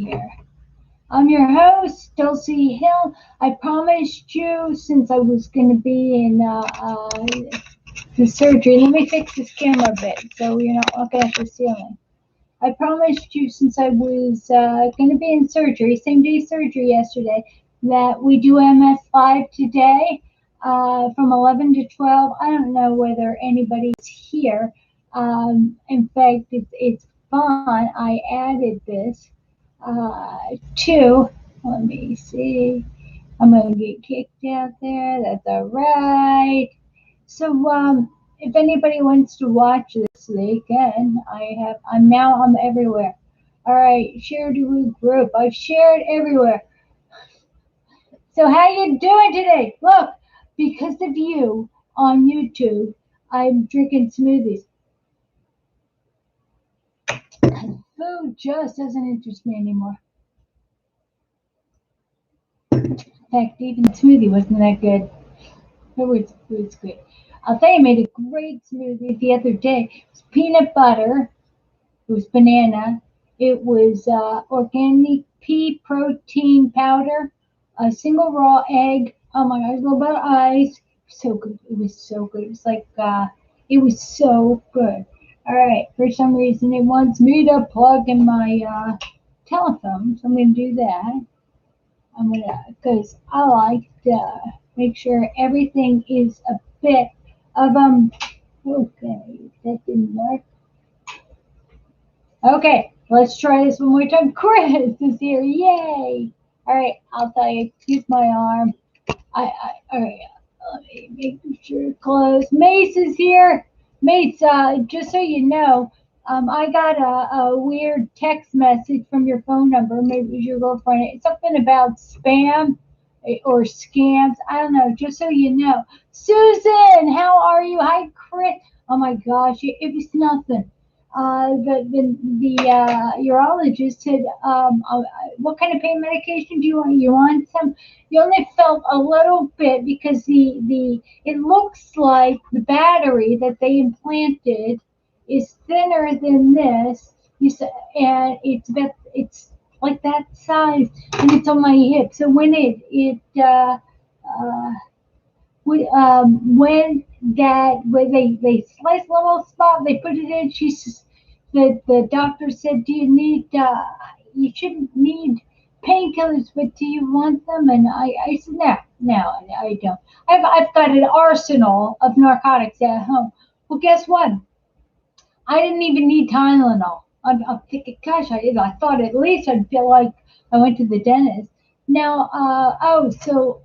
here. I'm your host, Dulci Hill. I promised you, since I was going to be in the surgery, let me fix this camera a bit so you're not looking at the ceiling. I promised you, since I was going to be in surgery, same day surgery yesterday, that we do MS5 today from 11 to 12. I don't know whether anybody's here. In fact, it's fun. I added this to, let me see. I'm going to get kicked out there. That's all right. So, if anybody wants to watch this, they can. I'm everywhere. All right, share to group. I've shared everywhere. So how you doing today? Look, because of you on YouTube, I'm drinking smoothies. Food just doesn't interest me anymore. In fact, even smoothie wasn't that good. Food's good. I'll tell you, I made a great smoothie the other day. It was peanut butter. It was banana. It was organic pea protein powder, a single raw egg. Oh my gosh, a little bit of ice. So good. It was so good. It was like, it was so good. All right. For some reason, it wants me to plug in my telephone. So I'm going to do that. Because I like to make sure everything is a bit of, okay, that didn't work. Okay, let's try this one more time. Chris is here, yay! All right, I'll tell you, excuse my arm. All right, let me make sure it's closed. Mace is here. Mace, just so you know, I got a weird text message from your phone number. Maybe it was your girlfriend. It's something about spam or scams. I don't know, just so you know. Susan, how are you? Hi, Chris. Oh my gosh, it was nothing. The urologist said, what kind of pain medication do you want? You want some? You only felt a little bit because it looks like the battery that they implanted is thinner than this. And it's like that size, and it's on my hip. So when when they slice a little spot, they put it in. The doctor said, "Do you need? You shouldn't need painkillers, but do you want them?" And I said, "No, I don't. I've got an arsenal of narcotics at home." Well, guess what? I didn't even need Tylenol. I'm thinking, gosh, I thought at least I'd feel like I went to the dentist. Now, so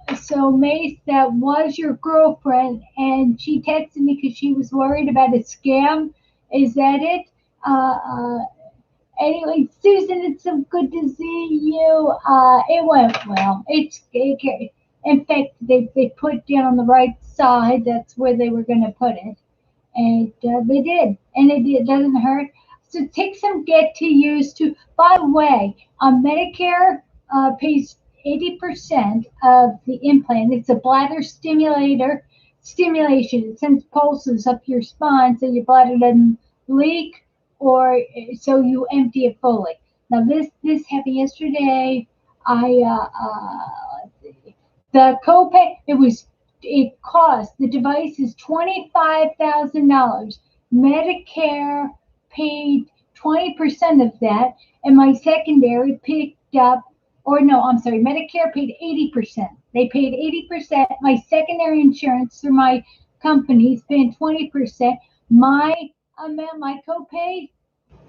Mace, that was your girlfriend, and she texted me because she was worried about a scam. Is that it? Uh, uh, anyway, Susan, it's so good to see you. It went well. In fact, they put down on the right side. That's where they were going to put it, and they did, and it doesn't hurt. So take some get to use to. By the way, Medicare pays 80% of the implant. It's a bladder stimulation. It sends pulses up your spine so your bladder doesn't leak, or so you empty it fully. Now this happened yesterday. The copay, it cost, the device is $25,000. Medicare paid 20% of that, and my secondary picked up, or no, I'm sorry, Medicare paid 80%. They paid 80%. My secondary insurance through my company is paying 20%. My amount, my copay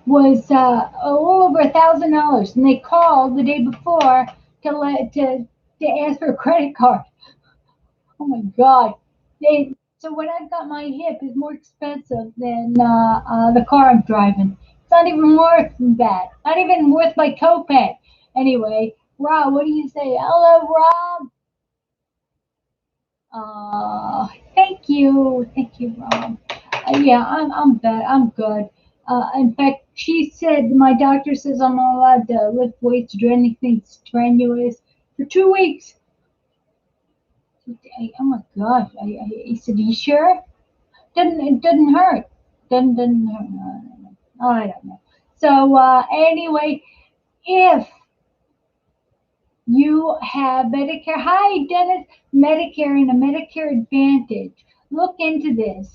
was a little over $1,000, and they called the day before to ask for a credit card. Oh my God! So what I've got my hip is more expensive than the car I'm driving. It's not even worth that. Not even worth my copay. Anyway, Rob, what do you say? Hello, Rob. Thank you, Rob. Yeah, I'm good. I'm good. In fact, she said my doctor says I'm not allowed to lift weights or do anything strenuous for 2 weeks. Oh my gosh! He said, "Are you sure? It doesn't hurt. Doesn't hurt. No. I don't know." So anyway, if You have Medicare. Hi, Dennis. Medicare and a Medicare Advantage. Look into this.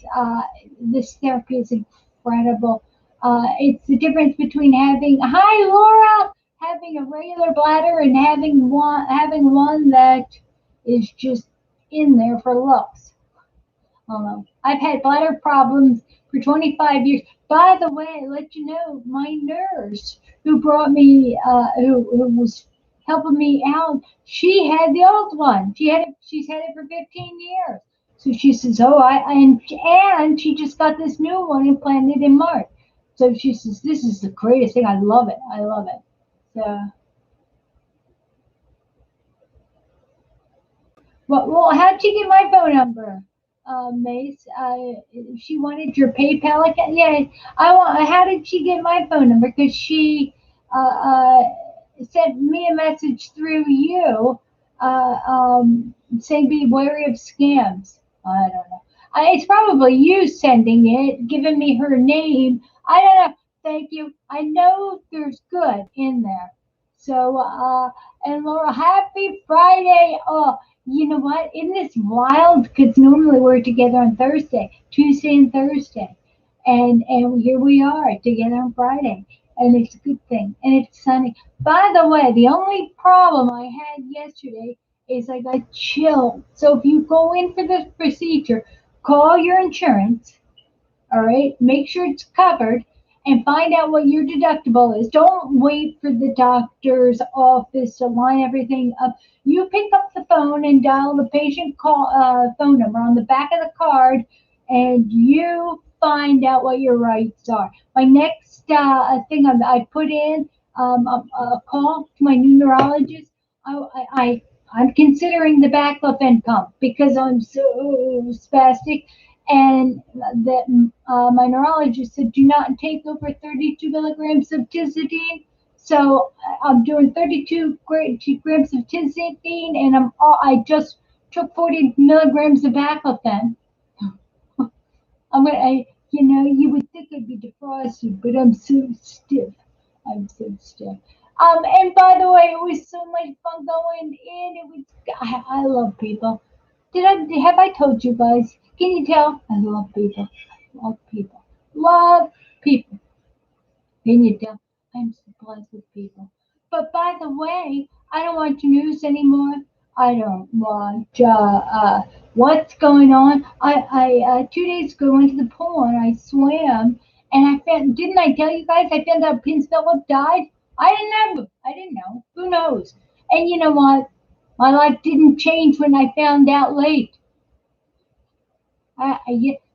This therapy is incredible. It's the difference between having, hi, Laura, having a regular bladder and having one that is just in there for looks. I've had bladder problems for 25 years. By the way, I let you know, my nurse who brought me, who was helping me out, she had the old one. She's had it for 15 years. So she says, oh, and she just got this new one implanted in March. So she says, this is the greatest thing. I love it. I love it. So, well, how'd you get my phone number, Mace? She wanted your PayPal account. Yeah, I want. How did she get my phone number? Because she uh, uh, sent me a message through you, saying be wary of scams. I don't know. It's probably you sending it, giving me her name. I don't know. Thank you. I know there's good in there. So, and Laura, happy Friday. Oh, you know what? Isn't this wild? Because normally we're together on Thursday, Tuesday and Thursday, and here we are together on Friday, and it's a good thing, and it's sunny. By the way, the only problem I had yesterday is I got chilled. So if you go in for this procedure, call your insurance, all right, make sure it's covered, and find out what your deductible is. Don't wait for the doctor's office to line everything up. You pick up the phone and dial the patient phone number on the back of the card, and you find out what your rights are. My next thing I put in, a call to my new neurologist. I'm considering the baclofen pump because I'm so spastic, and that my neurologist said do not take over 32 milligrams of tizidine. So I'm doing 32 grams of tizidine, and I just took 40 milligrams of baclofen. You would think I'd be defrosted, but I'm so stiff. I'm so stiff. And by the way, it was so much fun going in. I love people. Have I told you guys? Can you tell? I love people. Love people. Love people. Can you tell? I'm so blessed with people. But by the way, I don't watch news anymore. I don't watch what's going on. I 2 days ago went to the pool and I swam, and I found, didn't I tell you guys I found out Prince Philip died? I didn't know. I didn't know. Who knows? And you know what? My life didn't change when I found out late.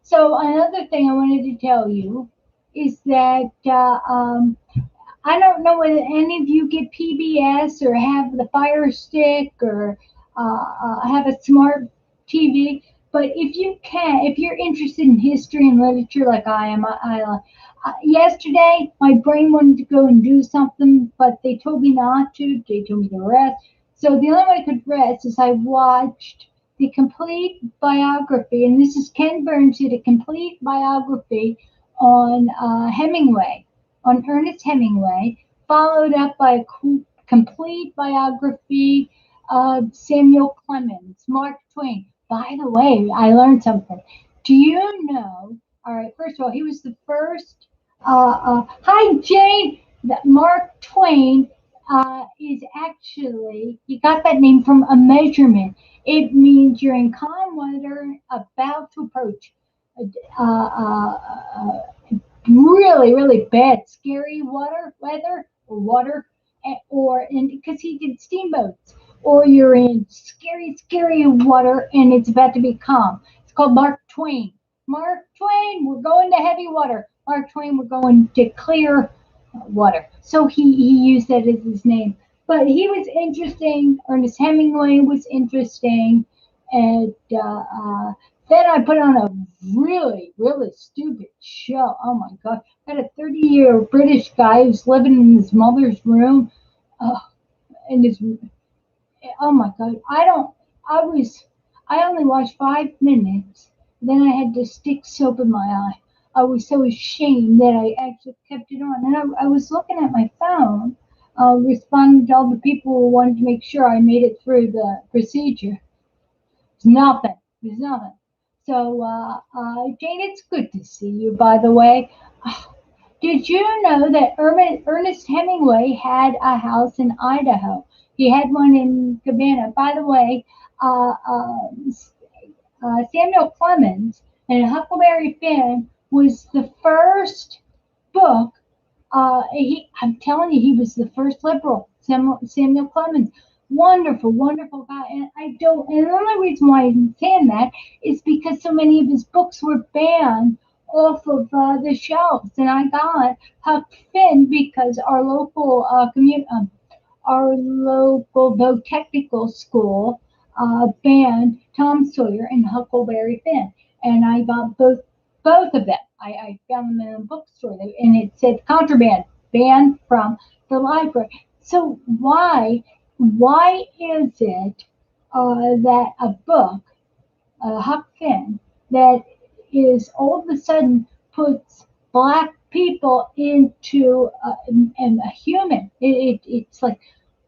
So another thing I wanted to tell you is that I don't know whether any of you get PBS or have the Fire Stick or have a smart TV. But if you're interested in history and literature like I am, yesterday my brain wanted to go and do something, but they told me not to. They told me to rest. So the only way I could rest is I watched the complete biography, and this is Ken Burns did a complete biography on Hemingway, on Ernest Hemingway, followed up by a complete biography of Samuel Clemens, Mark Twain. By the way, I learned something. Do you know? All right, first of all, he was the first. Hi, Jane. That Mark Twain is actually, he got that name from a measurement. It means you're in calm weather, about to approach uh, uh, uh, really, really bad, scary weather, or water, or in because he did steamboats, or you're in scary, scary water and it's about to be calm. It's called Mark Twain. Mark Twain, we're going to heavy water. Mark Twain, we're going to clear water. So he used that as his name. But he was interesting. Ernest Hemingway was interesting. And then I put on a really, really stupid show. Oh my God. I had a 30-year British guy who's living in his mother's room. Uh, and his, oh my God. I only watched 5 minutes. Then I had to stick soap in my eye. I was so ashamed that I actually kept it on. And I was looking at my phone, responding to all the people who wanted to make sure I made it through the procedure. It's nothing. There's nothing. So, Jane, it's good to see you, by the way. Did you know that Ernest Hemingway had a house in Idaho? He had one in Cabana. By the way, uh, uh, Samuel Clemens and Huckleberry Finn was the first book. I'm telling you, he was the first liberal. Samuel Clemens, wonderful, wonderful guy. And I don't. And the only reason why I'm saying that is because so many of his books were banned off of the shelves, and I got Huck Finn because our local, though technical school, banned Tom Sawyer and Huckleberry Finn, and I got both of them. I found them in a bookstore, and it said contraband, banned from the library. So why is it that a book, Huck Finn, that is all of a sudden puts black people into and a human? It's like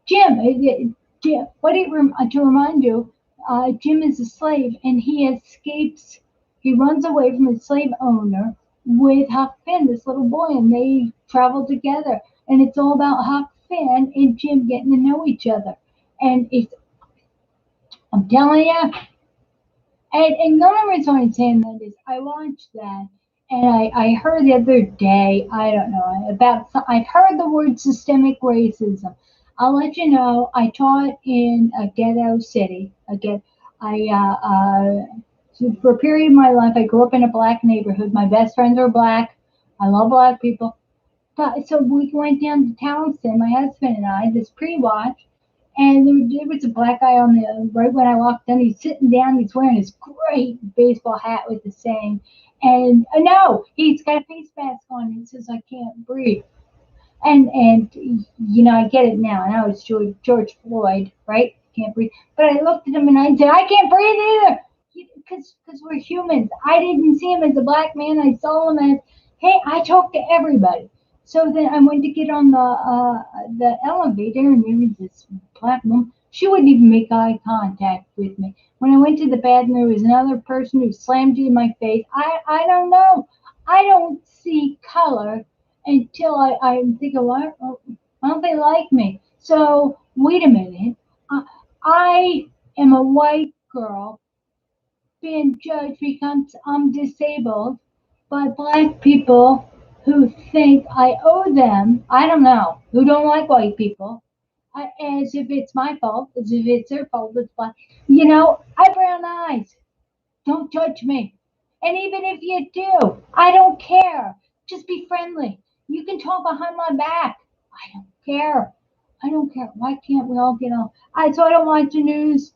Jim. Jim, what do you to remind you? Jim is a slave, and he escapes. He runs away from his slave owner with Huck Finn, this little boy, and they travel together. And it's all about Huck Finn and Jim getting to know each other. And I'm telling you, and the only reason I'm saying that is I watched that, and I heard the other day, I don't know, I've heard the word systemic racism. I'll let you know, I taught in a ghetto city. Again, for a period of my life, I grew up in a black neighborhood. My best friends are black. I love black people. But so we went down to Townsend, my husband and I, this pre-watch, and there was a black guy on the right when I walked in. He's sitting down. He's wearing his great baseball hat with the saying, and no, he's got a face mask on. He says, "I can't breathe." And I get it now. Now it's George Floyd, right? Can't breathe. But I looked at him and I said, "I can't breathe either." Because we're humans. I didn't see him as a black man. I saw him as, hey, I talk to everybody. So then I went to get on the elevator, and there was this black woman. She wouldn't even make eye contact with me. When I went to the bathroom, there was another person who slammed it in my face. I don't know. I don't see color until I'm thinking, why don't they like me? So wait a minute. I am a white girl being judged because I'm disabled by black people who think I owe them, I don't know, who don't like white people, as if it's my fault, as if it's their fault. It's black. I have brown eyes. Don't judge me. And even if you do, I don't care. Just be friendly. You can talk behind my back. I don't care. I don't care. Why can't we all get on? So I don't watch the news.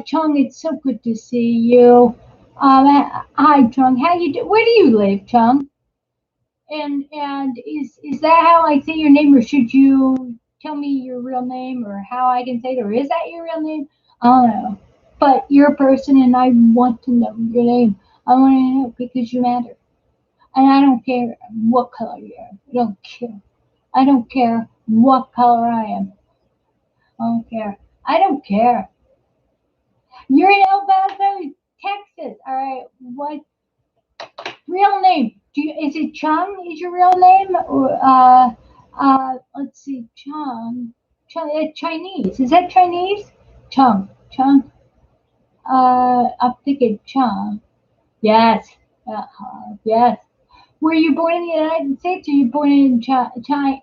Chung, it's so good to see you. Hi, Chung. How you do? Where do you live, Chung? And is that how I say your name, or should you tell me your real name, or how I can say it, or is that your real name? I don't know. But you're a person, and I want to know your name. I want to know because you matter, and I don't care what color you are. I don't care. I don't care what color I am. I don't care. I don't care. You're in El Paso, Texas. All right. What real name? Is it Chung? Is your real name? Or let's see, Chung. Chinese. Is that Chinese? Chung. Chung. I'm thinking Chung. Yes. Yes. Were you born in the United States, or you born in Taiwan,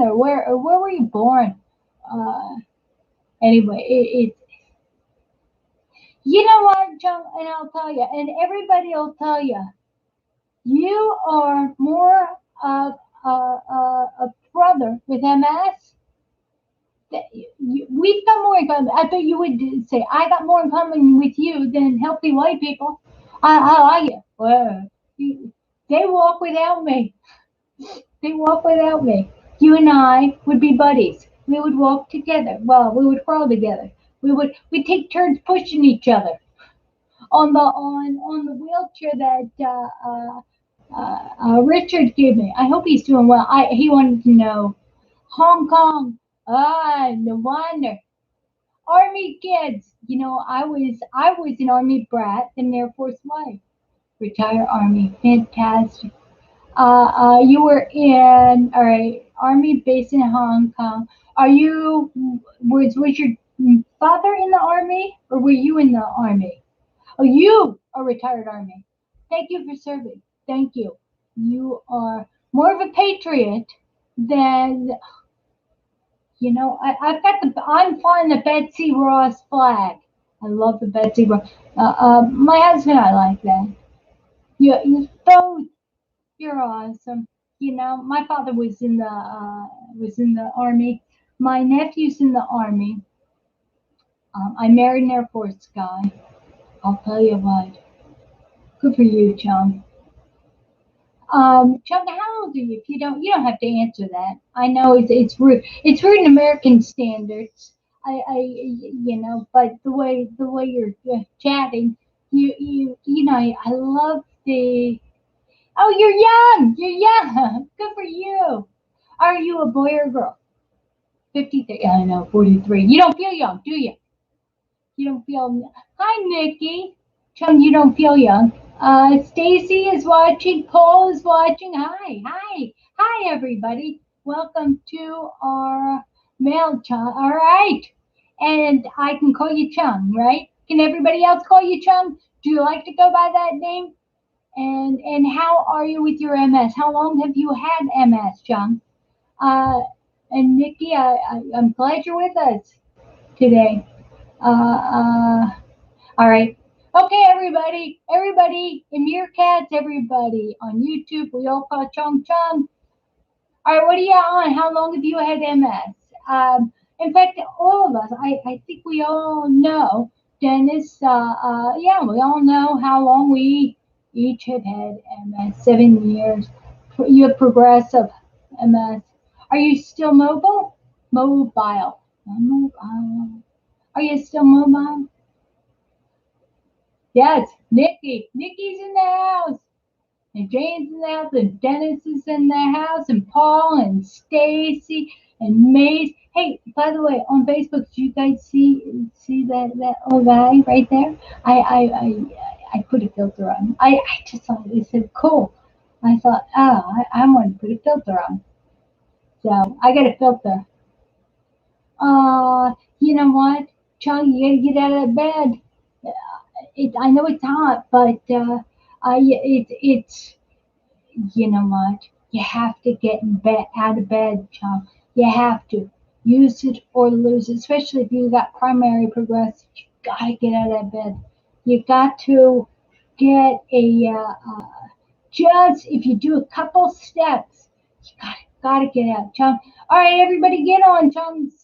or where were you born? Uh, anyway, you know what, Chung, and I'll tell you, and everybody will tell you, you are more of a brother with MS. We've got more in common. I bet you would say I got more in common with you than healthy white people. I like it. Well, they walk without me. They walk without me. You and I would be buddies. We would walk together. Well, we would crawl together. We'd take turns pushing each other on the wheelchair that Richard gave me. I hope he's doing well. He wanted to know. Hong Kong. Ah, no wonder. Army kids. I was an Army brat and Air Force wife. Retired Army. Fantastic. You were in, all right, Army base in Hong Kong. Was your father in the Army or were you in the Army? Oh, you are retired Army. Thank you for serving. Thank you. You are more of a patriot than, I'm flying the Betsy Ross flag. I love the Betsy Ross. My husband, I like that. You both, you're awesome. My father was in the Army. My nephew's in the Army. I married an Air Force guy. I'll tell you what. Good for you, Chum. Chum, how old are you? If you don't have to answer that. I know it's rude. It's rude in American standards. But the way you're chatting, I love the. Oh, you're young. You're young. Good for you. Are you a boy or a girl? 53. I know, 43. You don't feel young, do you? You don't feel. Hi, Nikki. Chum, you don't feel young. Stacy is watching. Paul is watching. Hi, hi, hi, everybody. Welcome to our mail, Chum. All right. And I can call you Chum, right? Can everybody else call you Chum? Do you like to go by that name? And how are you with your MS? How long have you had MS, Chum? Uh, and Nikki, I'm glad you're with us today. Uh, uh, all right. Okay, everybody in Meerkats, everybody on YouTube, we all call Chong Chong. All right, what are you on? How long have you had MS? In fact, all of us, I think we all know, Dennis, yeah, we all know how long we each have had MS, 7 years. You have progressive MS. Are you still mobile? Mobile. Mobile. Are you still mobile? Yes, Nikki. Nikki's in the house. And Jane's in the house, and Dennis is in the house, and Paul, and Stacy, and Maze. Hey, by the way, on Facebook, do you guys see that old guy right there? I put a filter on. I just thought it said cool. I thought, oh, I want to put a filter on. So I got a filter. You know what, Chung, you gotta get out of bed. I know it's hot, but it's you know what? You have to get in bed out of bed, Chum. You have to use it or lose it, especially if you got primary progressive. You gotta get out of that bed. You got to get a just if you do a couple steps, you gotta get out, Chum. All right, everybody, get on, Chum's.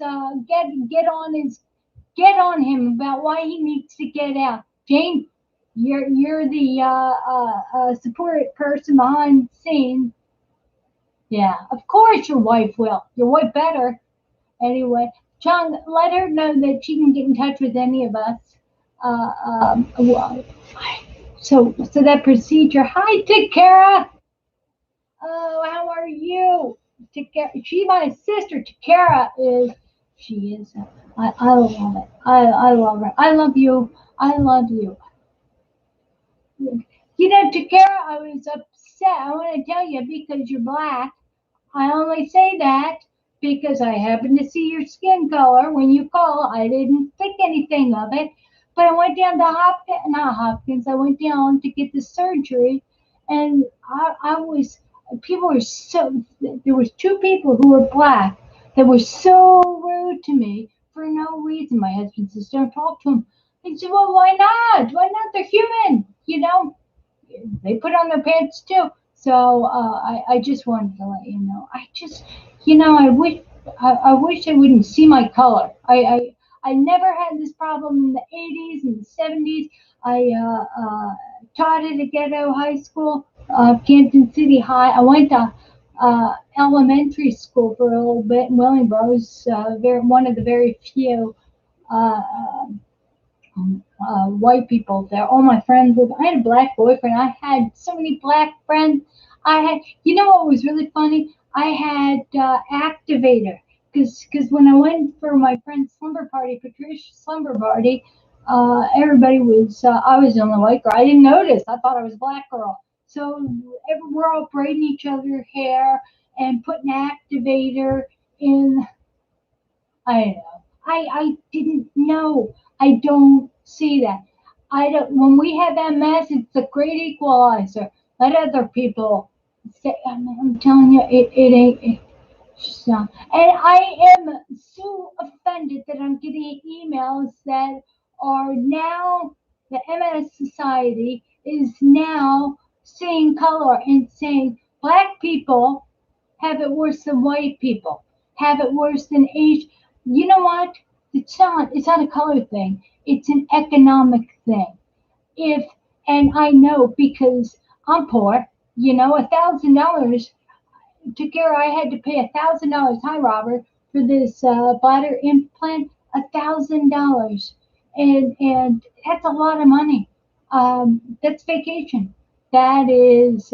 Get on him about why he needs to get out. Jane, you're the support person behind the scenes. Yeah, of course your wife will. Your wife better. Anyway, John, let her know that she can get in touch with any of us. Well, so that procedure. Hi, Takara. Oh, how are you? Takara, she my sister. Takara is. She is. I love it. I love her. I love you. I love you. Takara, I was upset. I want to tell you because you're black. I only say that because I happened to see your skin color when you call. I didn't think anything of it, but I went down to not Hopkins. I went down to get the surgery, and I was. People were so. There was two people who were black that were so rude to me for no reason. My husband says, "Don't talk to them." I said, "Well, why not? Why not? They're human, They put on their pants too." So I just wanted to let you know. I wish I wouldn't see my color. I never had this problem in the 80s and the 70s. I taught at a ghetto high school, Kansas City High. I went to elementary school for a little bit in Willingboro. I was one of the very few uh, white people there. All my friends I had a black boyfriend. I had so many black friends. You know what was really funny? I had activator because when I went for my friend's slumber party, Patricia's slumber party, everybody was I was the only white girl. I didn't notice. I thought I was a black girl. So we're all braiding each other hair and putting activator in. I know. I didn't know. I don't see that. I don't. When we have MS, it's a great equalizer. Let other people say. I'm telling you, it ain't. It's not. And I am so offended that I'm getting emails that are now the MS Society is now seeing color and saying black people have it worse than white people, have it worse than Asian. You know what? It's not a color thing. It's an economic thing. If and I know because I'm poor, $1,000 to care. I had to pay $1,000. Hi, Robert, for this bladder implant. $1,000, and that's a lot of money. That's vacation. That is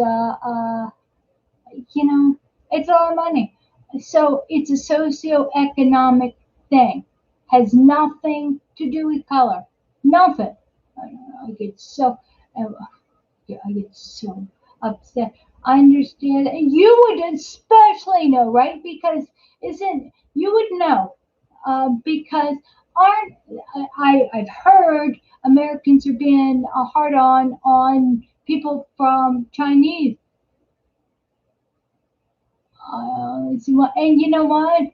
you know, it's a lot of money. So it's a socioeconomic thing. Has nothing to do with color. Nothing. I get so, I get so upset. I understand. You would especially know, right? Because isn't you would know because aren't I've heard Americans are being hard on people from Chinese. And you know what?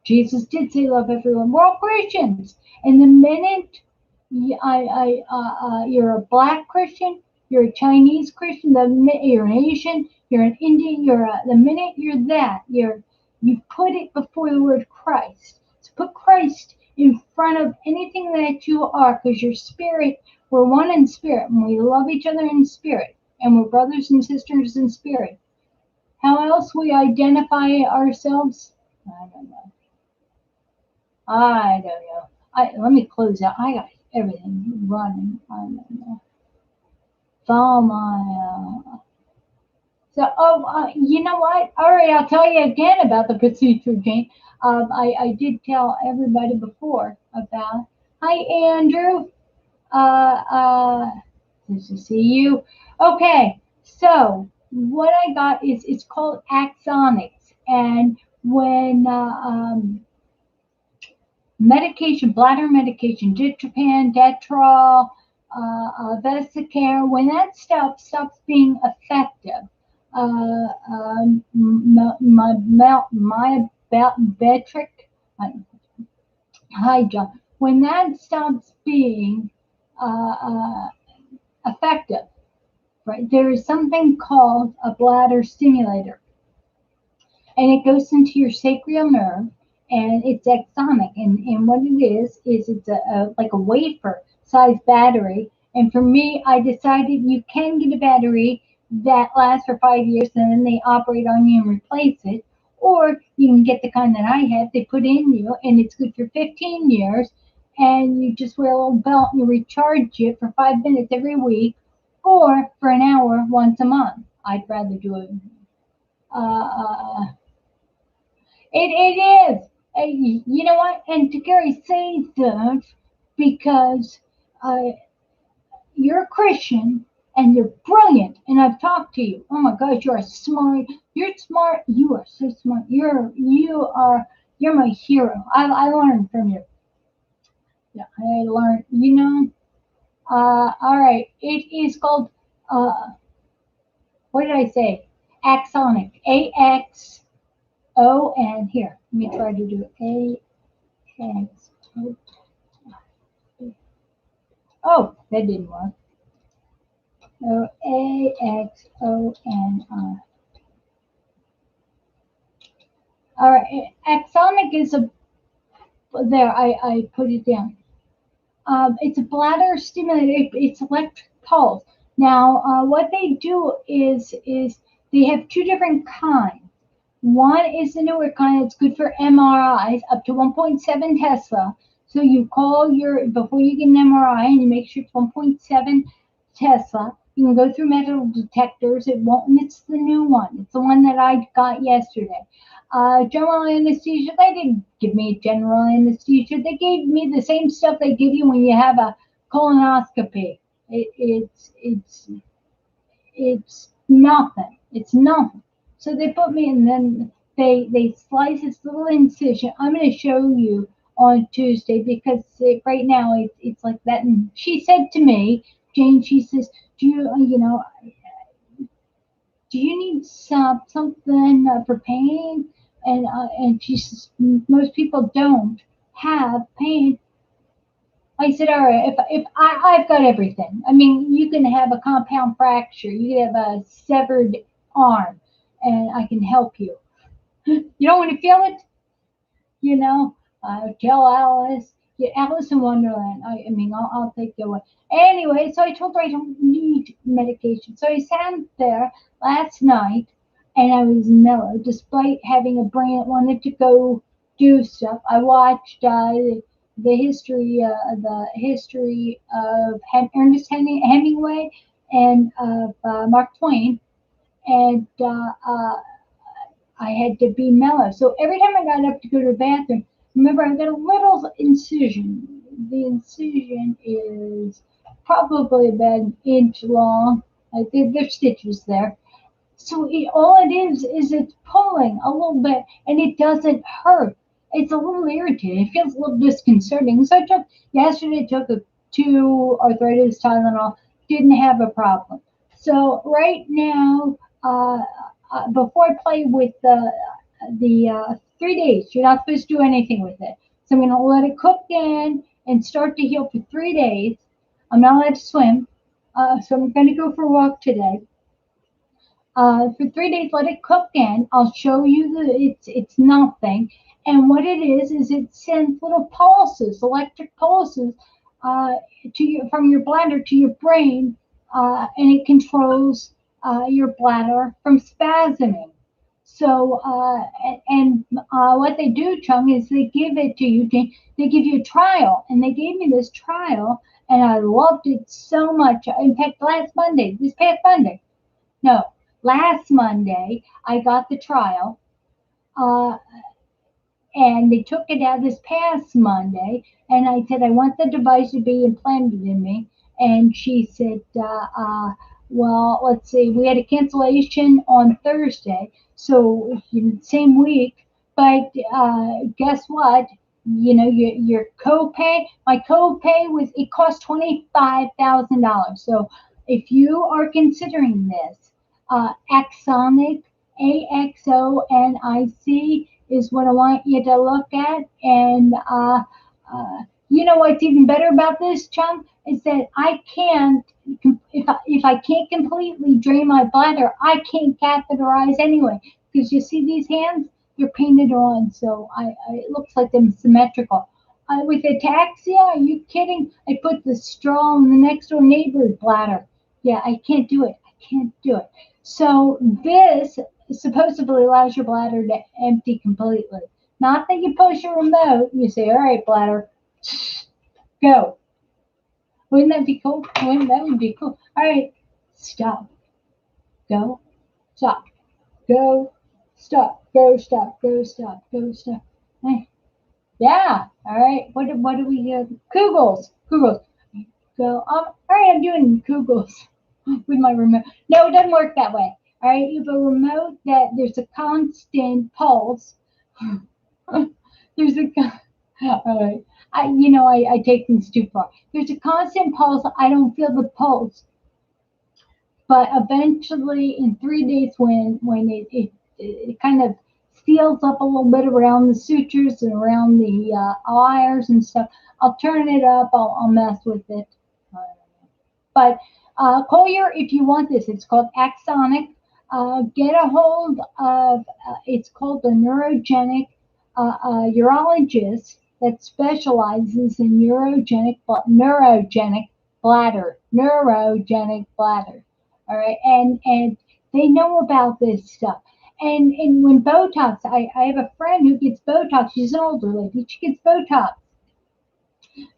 Jesus did say love everyone. We're all Christians. And the minute you're a black Christian, you're a Chinese Christian, the minute you're an Asian, you're an Indian, the minute you're that, you put it before the word Christ. So put Christ in front of anything that you are, because your spirit, we're one in spirit, and we love each other in spirit, and we're brothers and sisters in spirit. How else we identify ourselves? I don't know. I don't know. Let me close out. I got everything running. I don't know. Follow my. You know what? All right, I'll tell you again about the procedure, Jane. I did tell everybody before about. Hi, Andrew. Nice to see you. Okay, so what I got is it's called axonics, and when medication, bladder medication, ditropan, detrol, vesicare, when that stuff stops being effective, my Betric, hi John, when that stops being uh, uh, effective, right? There is something called a bladder stimulator, and it goes into your sacral nerve, and it's axonic. And what it is it's like a wafer size battery. And for me, I decided you can get a battery that lasts for 5 years, and then they operate on you and replace it. Or you can get the kind that I have, they put in you, and it's good for 15 years. And you just wear a little belt and you recharge it for 5 minutes every week, or for an hour once a month. I'd rather do it. Uh, it is. You know what? And to Gary saying that because uh, you're a Christian and you're brilliant, and I've talked to you. Oh my gosh, you're smart. You're smart. You are so smart. You're my hero. I learned from you. Yeah, I learned. All right. It is called. What did I say? Axonic. AXON. Here, let me try to do AX. That didn't work. So AXON. All right, axonic is a there. I put it down. It's a bladder stimulator. It's electric pulse. Now, what they do is they have two different kinds. One is the newer kind that's good for MRIs, up to 1.7 Tesla. So you call before you get an MRI, and you make sure it's 1.7 Tesla. You can go through metal detectors. It won't miss the new one. It's the one that I got yesterday. General anesthesia, they didn't give me general anesthesia. They gave me the same stuff they give you when you have a colonoscopy. It's nothing. It's nothing. So they put me in, then they slice this little incision. I'm going to show you on Tuesday because right now it's like that. And she said to me, Jane, she says, do you need something for pain? And she says, most people don't have pain. I said, all right, I've got everything. I mean, you can have a compound fracture, you can have a severed arm, and I can help you. You don't want to feel it? you know, tell Alice, get Alice in Wonderland. I mean, I'll take you away. Anyway, so I told her I don't need medication. So I sat there last night and I was mellow despite having a brain that wanted to go do stuff. I watched the history of Ernest Hemingway and of Mark Twain, and I had to be mellow. So every time I got up to go to the bathroom, remember I got a little incision. The incision is probably about an inch long. There's stitches there. So all it is it's pulling a little bit, and it doesn't hurt. It's a little irritating. It feels a little disconcerting. So yesterday. I took two arthritis Tylenol. Didn't have a problem. So right now, before I play with the 3 days, you're not supposed to do anything with it. So I'm going to let it cook in and start to heal for 3 days. I'm not allowed to swim, so I'm going to go for a walk today. For 3 days, let it cook in. I'll show you it's nothing. And what it is it sends little pulses, electric pulses, from your bladder to your brain, and it controls your bladder from spasming. So, what they do, Chung, is they give it to you. They give you a trial, and they gave me this trial, and I loved it so much. In fact, this past Monday, no, last Monday, I got the trial, uh, and they took it out this past Monday. And I said, I want the device to be implanted in me. And she said, well, let's see, we had a cancellation on Thursday, so same week. But guess what? Your copay. My copay it cost $25,000. So if you are considering this, Axonic, Axonic is what I want you to look at. And you know what's even better about this, Chum, is that I can't, if I can't completely drain my bladder, I can't catheterize anyway. Because you see these hands, they're painted on, so it looks like they're symmetrical. With ataxia, are you kidding? I put the straw in the next door neighbor's bladder. Yeah, I can't do it. I can't do it. So this supposedly allows your bladder to empty completely. Not that you push a remote, you say, all right, bladder, go. Wouldn't that be cool? That would be cool. All right, stop, go, stop, go, stop, go, stop, go, stop, go, stop. Hey. Yeah, all right. What do we do? Kugels. Go. All right, I'm doing Kugels with my remote. No, it doesn't work that way. All right, you have a remote that there's a constant pulse. There's a all right. I take things too far. There's a constant pulse. I don't feel the pulse, but eventually, in 3 days, when it kind of seals up a little bit around the sutures and around the wires and stuff, I'll turn it up. I'll mess with it. But Collier, if you want this, it's called Axonic. Get a hold of. It's called the neurogenic urologist that specializes in neurogenic bladder. Neurogenic bladder. All right, and they know about this stuff. And when Botox, I have a friend who gets Botox. She's an older lady. She gets Botox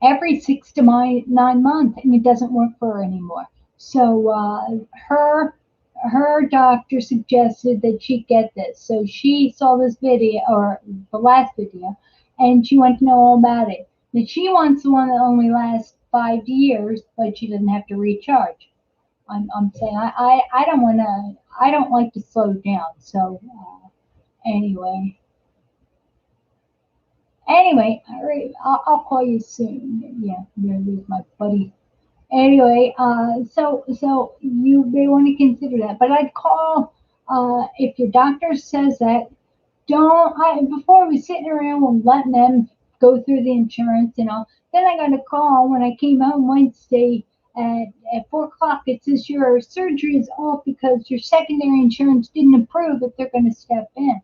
every 6 to 9 months, and it doesn't work for her anymore. So her doctor suggested that she get this. So she saw this video or the last video, and she wanted to know all about it. That she wants the one that only lasts 5 years, but she doesn't have to recharge. I'm saying I don't want to. I don't like to slow down. So anyway, all right, I'll call you soon. Yeah, there's my buddy. Anyway, so you may want to consider that. But I'd call if your doctor says that. Don't I before we sitting around and letting them go through the insurance and all. Then I got a call when I came home Wednesday at 4 o'clock. It says your surgery is off because your secondary insurance didn't approve that they're going to step in.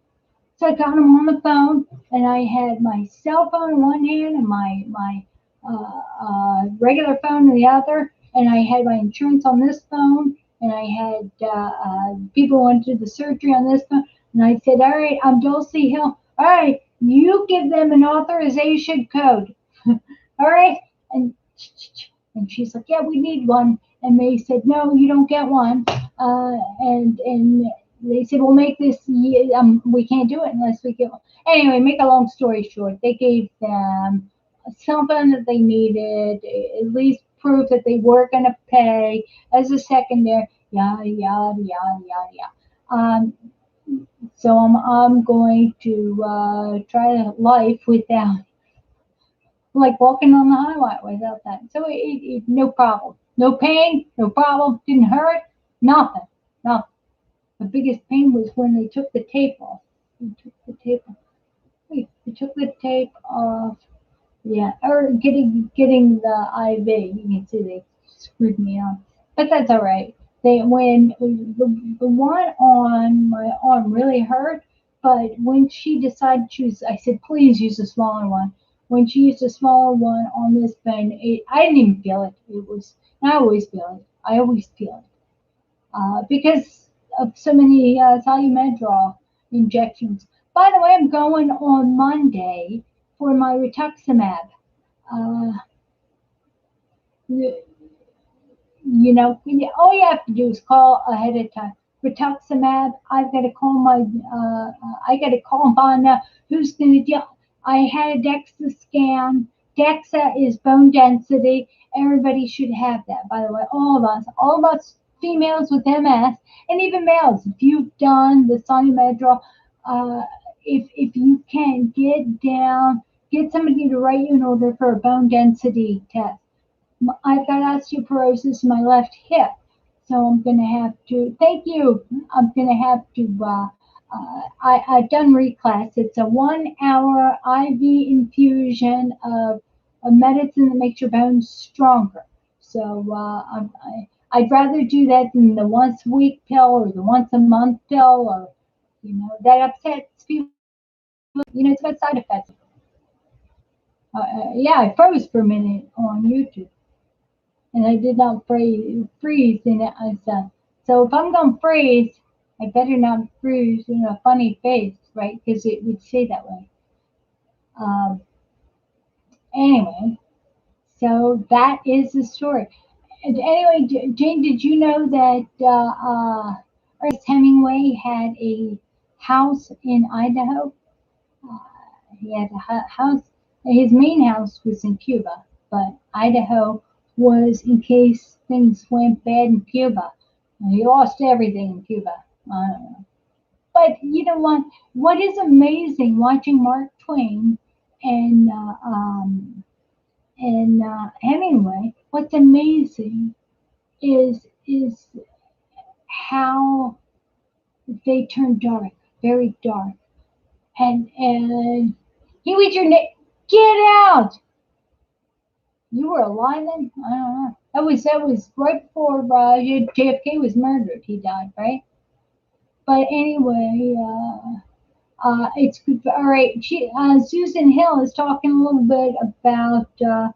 So I got him on the phone, and I had my cell phone in one hand and my regular phone in the other, and I had my insurance on this phone, and I had people who went to the surgery on this phone, and I said, "All right, I'm Dulci Hill. All right, you give them an authorization code. All right," and she's like, "Yeah, we need one." And they said, "No, you don't get one." And they said, "We'll make this. We can't do it unless we get one." Anyway, make a long story short, they gave them something that they needed, at least proof that they were going to pay as a secondary. Yada yada yada yada yada. So I'm going to try life without like walking on the highway without that. So no problem. No pain, no problem. Didn't hurt, nothing. Nothing. The biggest pain was when they took the tape off. They took the tape off. Wait, they took the tape off. Yeah, or getting the IV. You can see they screwed me up. But that's all right. They when the one on my arm really hurt, but when she decided to choose, I said, please use a smaller one. When she used a smaller one on this bone, I didn't even feel it. It was, I always feel it. I always feel it because of so many Solumadrol injections. By the way, I'm going on Monday for my rituximab. Uh, all you have to do is call ahead of time. Rituximab, I've got to call I got to call on who's going to deal. I had a DEXA scan. DEXA is bone density. Everybody should have that, by the way. All of us females with MS, and even males. If you've done the Solumadrol, uh, if you can get somebody to write you an order for a bone density test. I've got osteoporosis in my left hip, so I'm going to have to. Thank you. I'm going to have to. I've done reclass. It's a 1 hour IV infusion of a medicine that makes your bones stronger. So I'd rather do that than the once a week pill or the once a month pill, or that upsets people. It's got side effects. Yeah, I froze for a minute on YouTube. And I did not freeze in it. So if I'm going to freeze, I better not freeze in a funny face, right? Because it would say that way. Um, anyway, so that is the story. And anyway, Jane, did you know that Ernest Hemingway had a house in Idaho? Uh, he had a house. His main house was in Cuba, but Idaho was in case things went bad in Cuba. He lost everything in Cuba. But you know what? What is amazing watching Mark Twain and Hemingway? What's amazing is how they turn dark, very dark, and he was your name. Get out! You were alive then? I don't know. That was right before JFK was murdered. He died, right? But anyway, it's all right. Susan Hill is talking a little bit about the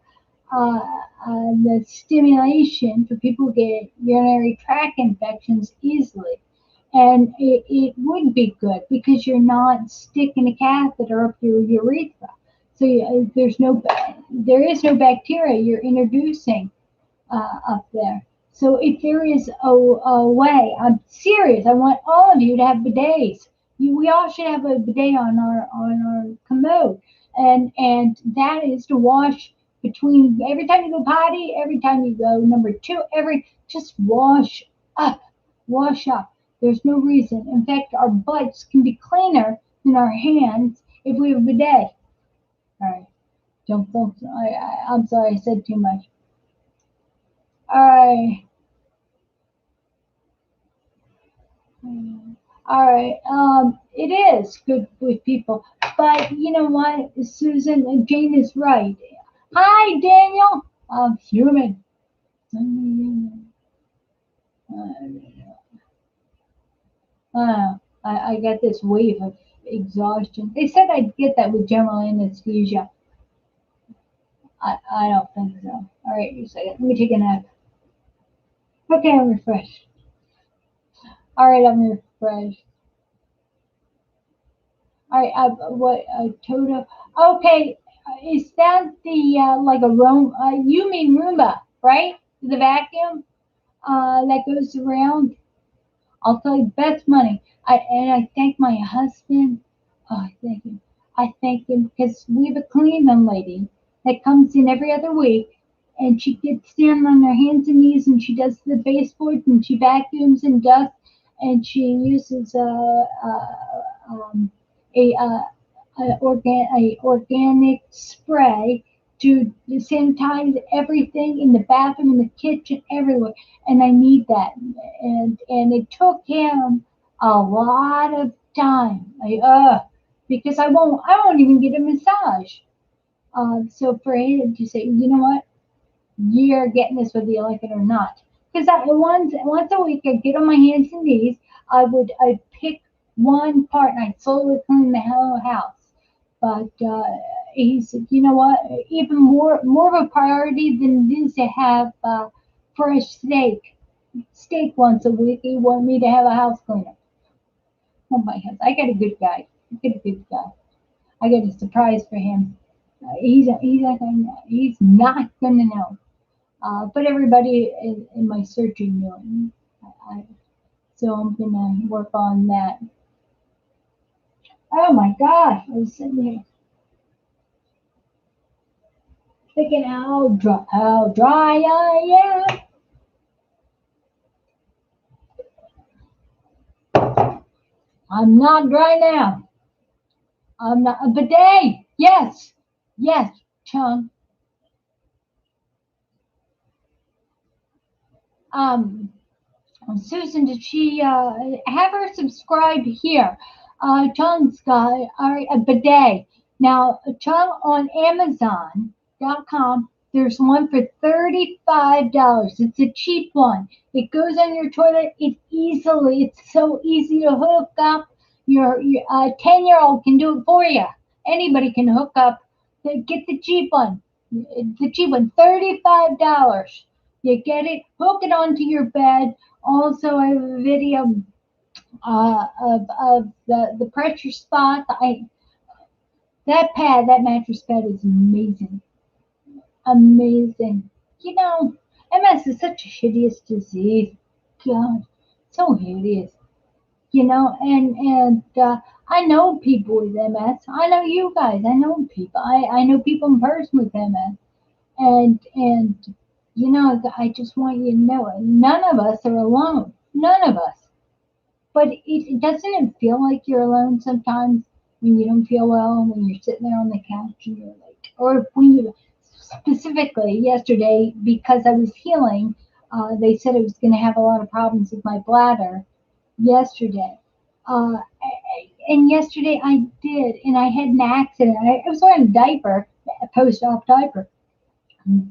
stimulation for people who get urinary tract infections easily. And it would be good because you're not sticking a catheter up your urethra. So there is no bacteria you're introducing up there. So if there is a way, I'm serious. I want all of you to have bidets. We all should have a bidet on our commode, and that is to wash between every time you go potty, every time you go number two, just up, wash up. There's no reason. In fact, our butts can be cleaner than our hands if we have a bidet. All right, don't. I'm sorry, I said too much. All right. All right. It is good with people, but you know what, Susan and Jane is right. Hi, Daniel. I'm human. I got this wave of exhaustion. They said I'd get that with general anesthesia. I don't think so. All right, you second. Let me take a nap. Okay, I'm refreshed. All right, I'm refreshed. All right, what Toto? Okay, is that the like a room? You mean Roomba, right? The vacuum that goes around. I'll tell you, best money. I thank my husband. Oh, I thank him. I thank him because we have a cleaning lady that comes in every other week, and she gets down on her hands and knees, and she does the baseboards, and she vacuums and dusts, and she uses um, a a organic spray to sanitize everything in the bathroom, in the kitchen, everywhere. And I need that. And it took him a lot of time. Because I won't even get a massage. So for him to say, you know what, you're getting this whether you like it or not. Because once a week I'd get on my hands and knees, I'd pick one part and I'd slowly clean the whole house. But he said, you know what, even more of a priority than it is to have fresh steak once a week. He wanted me to have a house cleaner. Oh my gosh, I got a good guy. I got a good guy. I got a surprise for him. He's not gonna know. But everybody in my surgery knew him. So I'm gonna work on that. Oh my gosh, I was sitting here thinking how dry I am. I'm not dry now. I'm not a bidet. Yes, yes, Chung. Um, Susan, did she have her subscribe here? Chung's got a bidet. Now, Chung on Amazon.com, there's one for $35. It's a cheap one. It goes on your toilet. It's so easy to hook up. Your 10-year-old can do it for you. Anybody can hook up. Get the cheap one. The cheap one, $35. You get it, hook it onto your bed. Also, I have a video of the pressure spot. That mattress pad is amazing, amazing. You know, MS is such a hideous disease. God, so hideous. You know, and I know people with MS. I know you guys. I know people. I know people in person with MS. And you know, I just want you to know it. None of us are alone. None of us. But it doesn't it feel like you're alone sometimes when you don't feel well, when you're sitting there on the couch and you're like, or when you specifically yesterday because I was healing, they said I was going to have a lot of problems with my bladder yesterday. Uh, and yesterday I did, and I had an accident. I was wearing a diaper, a post-op diaper,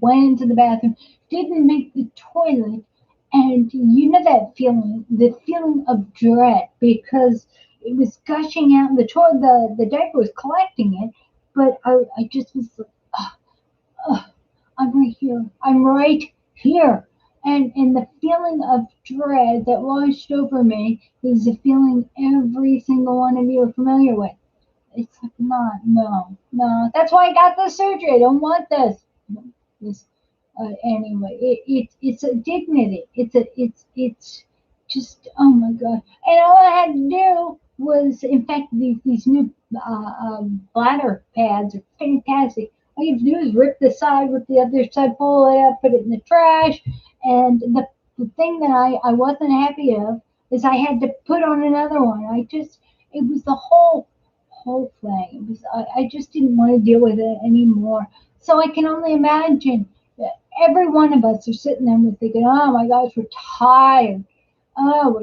went into the bathroom, didn't make the toilet, and you know that feeling, the feeling of dread because it was gushing out, and the diaper was collecting it, but I just was like, oh, I'm right here, I'm right here. And the feeling of dread that washed over me is a feeling every single one of you are familiar with. It's like, no. That's why I got the surgery. I don't want this. Anyway, it's a dignity. It's just, oh my god. And all I had to do was, in fact, these new bladder pads are fantastic. All you have to do is rip the side with the other side, pull it up, put it in the trash. And the thing that I wasn't happy of is I had to put on another one. It was the whole thing. It was, I just didn't want to deal with it anymore. So I can only imagine that every one of us are sitting there and we're thinking, oh my gosh, we're tired. I'm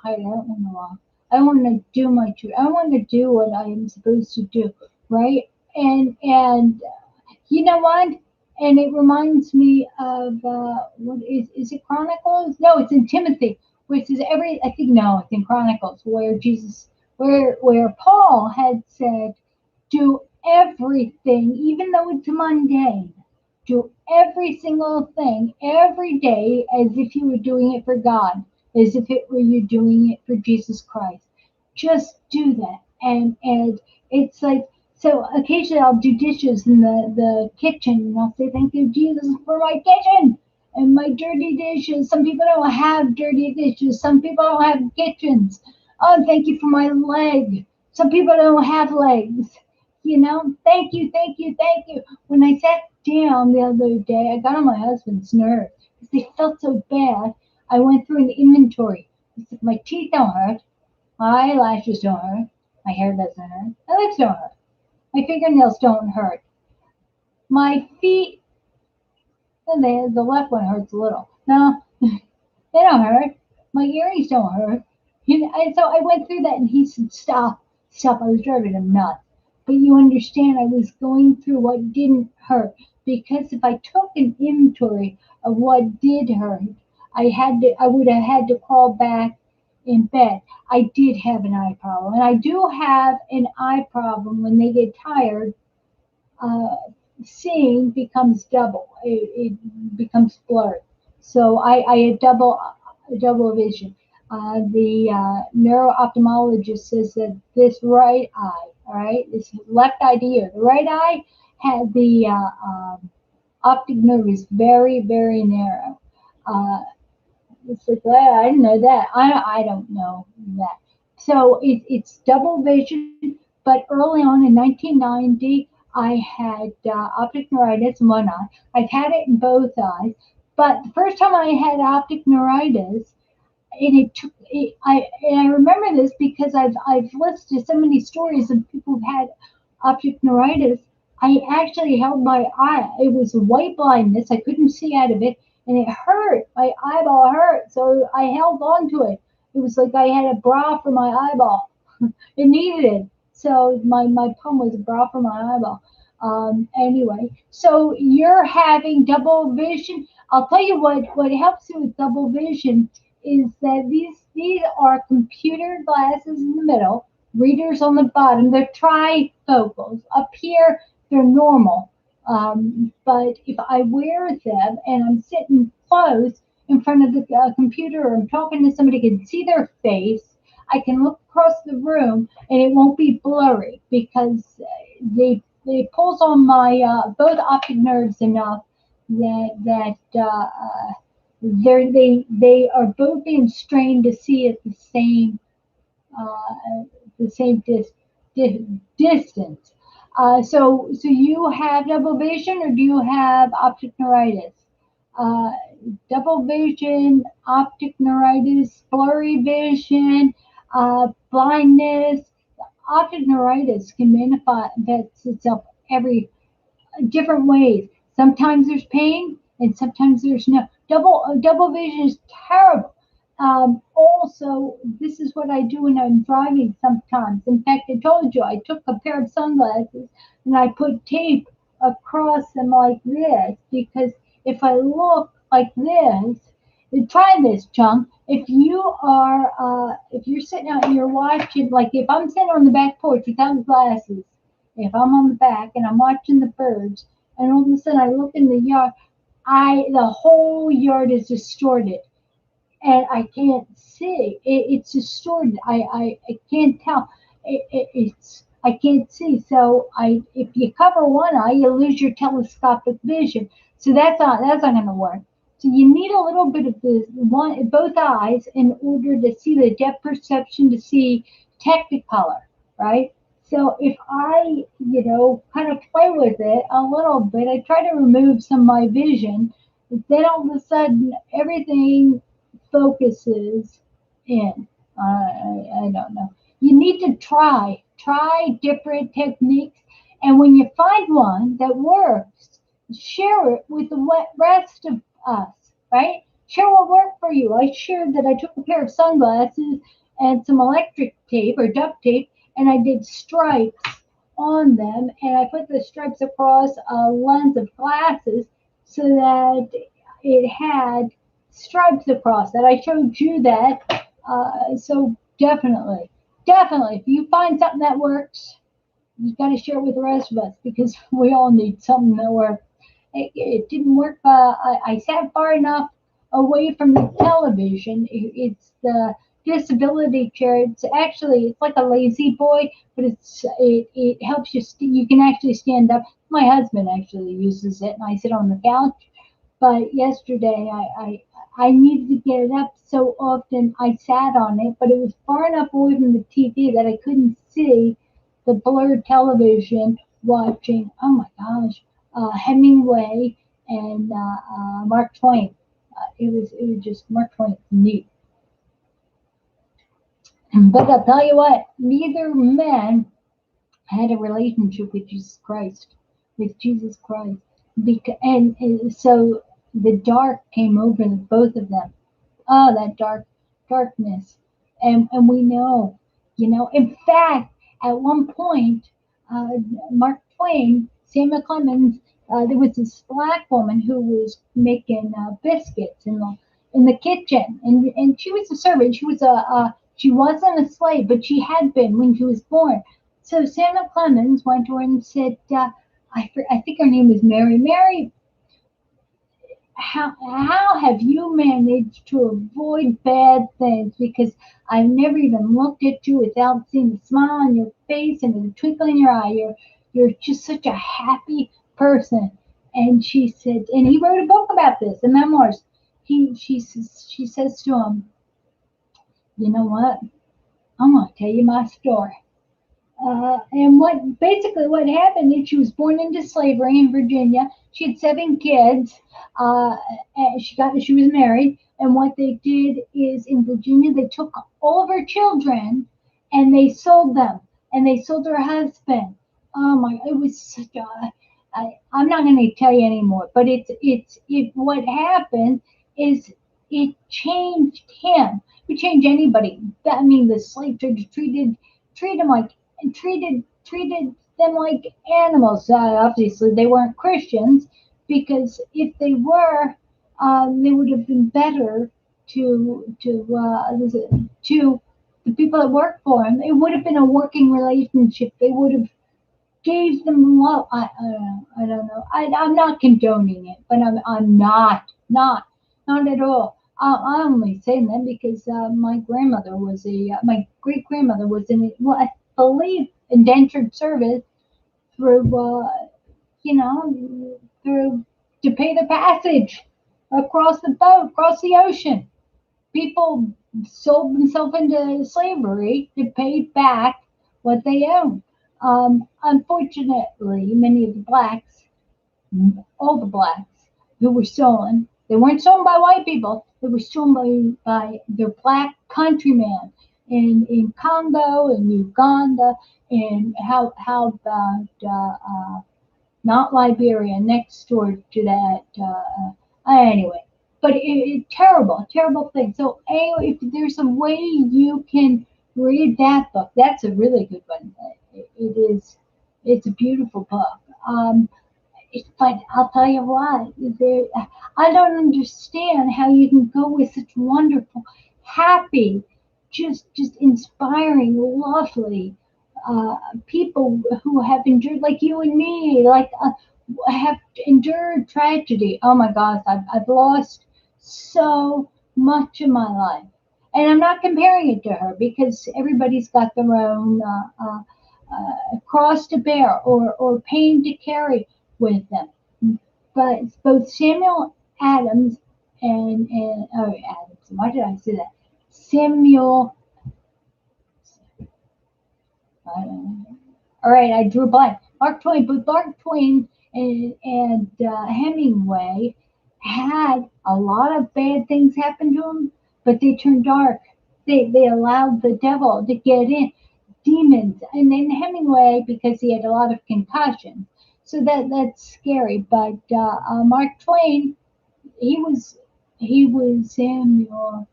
tired. I don't want to walk. I want to do my truth. I want to do what I am supposed to do, right? And you know what? And it reminds me of what is it Chronicles? No, it's in Timothy, which is every I think no, it's in Chronicles where Jesus where Paul had said, do everything, even though it's mundane. Do every single thing every day as if you were doing it for God, as if it were you doing it for Jesus Christ. Just do that. And it's like, so occasionally I'll do dishes in the kitchen and I'll say, thank you, Jesus, for my kitchen and my dirty dishes. Some people don't have dirty dishes. Some people don't have kitchens. Oh, thank you for my leg. Some people don't have legs. Thank you, thank you, thank you. When I sat down the other day, I got on my husband's nerves because they felt so bad. I went through an inventory. I said, my teeth don't hurt. My eyelashes don't hurt. My hair doesn't hurt. My lips don't hurt. My fingernails don't hurt. My feet, and the left one hurts a little. No, they don't hurt. My earrings don't hurt. And so I went through that, and he said, "Stop, stop." I was driving him nuts. But you understand, I was going through what didn't hurt because if I took an inventory of what did hurt, I would have had to crawl back in bed. I did have an eye problem, and I do have an eye problem when they get tired. Uh, Seeing becomes double. It becomes blurred. So I had double vision. The neuro ophthalmologist says that this right eye, all right, this left eye to you, the right eye had the optic nerve is very, very narrow. Uh, it's like, well, I didn't know that. I don't know that. So it's double vision, but early on in 1990, I had optic neuritis in one eye. I've had it in both eyes, but the first time I had optic neuritis, and it took and I remember this because I've listened to so many stories of people who've had optic neuritis. I actually held my eye. It was white blindness. I couldn't see out of it, and it hurt. My eyeball hurt, so I held on to it. It was like I had a bra for my eyeball. It needed it. So my palm was a bra for my eyeball. Anyway, so you're having double vision. I'll tell you what helps you with double vision is that these are computer glasses in the middle, readers on the bottom. They're trifocals. Up here, they're normal. But if I wear them and I'm sitting close in front of the computer or I'm talking to somebody, can see their face. I can look across the room and it won't be blurry because they pulls on my both optic nerves enough that they are both being strained to see at the same distance. So you have double vision, or do you have optic neuritis? Uh, Double vision, optic neuritis, blurry vision, blindness. Optic neuritis can manifest itself every different ways. Sometimes there's pain, and sometimes there's no. Double vision is terrible. Also, this is what I do when I'm driving sometimes. In fact, I told you I took a pair of sunglasses and I put tape across them like this because if I look like this, try this, chunk. If you're sitting out and you're watching, like if I'm sitting on the back porch without glasses, if I'm on the back and I'm watching the birds, and all of a sudden I look in the yard, the whole yard is distorted, and I can't see. It's distorted. I can't tell. It's I can't see. So if you cover one eye, you lose your telescopic vision. So that's not going to work. So you need a little bit of the one both eyes in order to see the depth perception, to see Technicolor, right? So if I, kind of play with it a little bit, I try to remove some of my vision, then all of a sudden everything focuses in. I don't know. You need to try different techniques, and when you find one that works, share it with the rest of us, right? Share what worked for you. I shared that I took a pair of sunglasses and some electric tape or duct tape, and I did stripes on them, and I put the stripes across a lens of glasses so that it had stripes across it. I showed you that. So definitely, if you find something that works, you got to share it with the rest of us because we all need something that works. It didn't work. I sat far enough away from the television. It's the disability chair. It's like a lazy boy, but it helps you. You can actually stand up. My husband actually uses it, and I sit on the couch. But yesterday, I needed to get it up so often. I sat on it, but it was far enough away from the TV that I couldn't see the blurred television watching. Oh my gosh, Hemingway and Mark Twain. It was just Mark Twain, neat. But I'll tell you what, neither man had a relationship with Jesus Christ, with Jesus Christ, and so the dark came over both of them. Oh, that darkness, and we know, In fact, at one point, uh, Mark Twain, Samuel Clemens, there was this black woman who was making biscuits in the kitchen, and she was a servant. She wasn't a slave, but she had been when she was born. So Samuel Clemens went to her and said, I think her name was Mary. Mary, how have you managed to avoid bad things? Because I've never even looked at you without seeing a smile on your face and a twinkle in your eye. You're just such a happy person. And she said, and he wrote a book about this, the memoirs. She says to him, you know what? I'm gonna tell you my story. And what happened is she was born into slavery in Virginia. She had 7 kids. Uh, and she was married. And what they did is in Virginia they took all of her children and they sold them and they sold her husband. Oh my! It was such a. I'm not going to tell you anymore. But what happened is it changed him. It would change anybody. I mean, the slave traders treat him like and treated them like animals. Obviously, they weren't Christians because if they were, they would have been better to the people that worked for him. It would have been a working relationship. They would have gave them love. I don't know. I'm not condoning it, but I'm not at all. I'm only saying that because my great grandmother was in, well, I believe, indentured service through, through to pay the passage across the boat, across the ocean. People sold themselves into slavery to pay back what they owned. Unfortunately, many of the blacks, all the blacks who were stolen, they weren't stolen by white people. They were stolen by their black countrymen in Congo and Uganda and how about not Liberia, next door to that. Anyway, but terrible thing. So anyway, if there's a way you can read that book, that's a really good one. It is. It's a beautiful book. But I'll tell you what, I don't understand how you can go with such wonderful, happy, just inspiring, lovely people who have endured, like you and me, have endured tragedy. Oh my gosh, I've lost so much in my life. And I'm not comparing it to her because everybody's got their own cross to bear or pain to carry with them. But both Samuel Adams and Adams, why did I say that? Samuel, all right, I drew a blank. Mark Twain, but Mark Twain and Hemingway had a lot of bad things happen to them, but they turned dark. They allowed the devil to get in, demons, and then Hemingway because he had a lot of concussions. So that's scary. But Mark Twain, he was Samuel.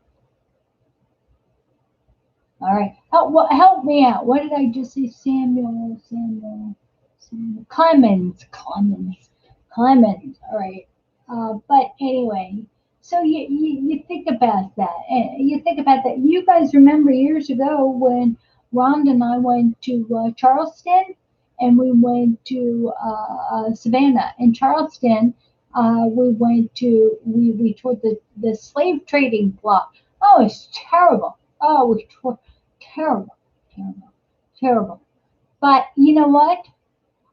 All right, help me out. What did I just say? Samuel Clemens. All right. But anyway, so you think about that. You think about that. You guys remember years ago when Rhonda and I went to Charleston, and we went to Savannah. In Charleston, we toured the slave trading block. Oh, it's terrible. Oh, we toured terrible, terrible, terrible. But you know what?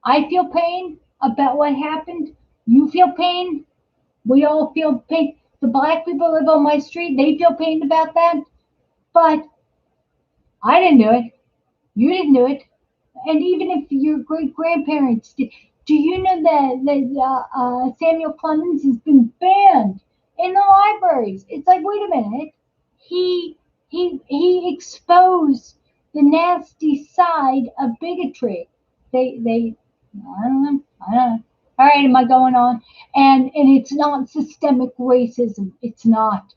I feel pain about what happened. You feel pain. We all feel pain. The black people live on my street. They feel pain about that. But I didn't do it. You didn't do it. And even if your great grandparents did, do you know that Samuel Clemens has been banned in the libraries? It's like, wait a minute. He he exposed the nasty side of bigotry. They I don't know. I don't know. All right, am I going on? And it's not systemic racism. It's not.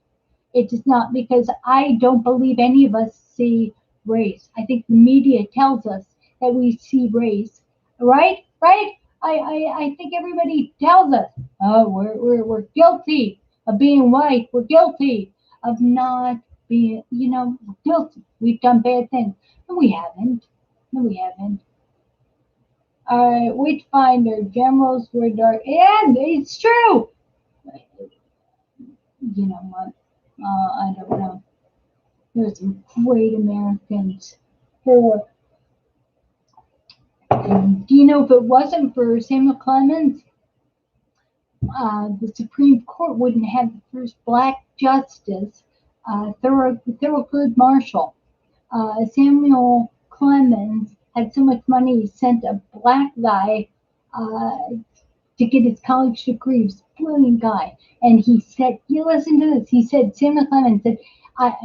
It is not because I don't believe any of us see race. I think the media tells us that we see race, right? Right? I think everybody tells us, oh, we're guilty of being white. We're guilty of not being, guilty. We've done bad things. No, we haven't. No, we haven't. All right, Witchfinder, generals were dark. And it's true. You know what? I don't know. There's some great Americans who do you know if it wasn't for Samuel Clemens, the Supreme Court wouldn't have the first black justice, Thurgood Marshall. Samuel Clemens had so much money, he sent a black guy uh, to get his college degree. He was a brilliant guy. And he said, you listen to this. He said, Samuel Clemens said,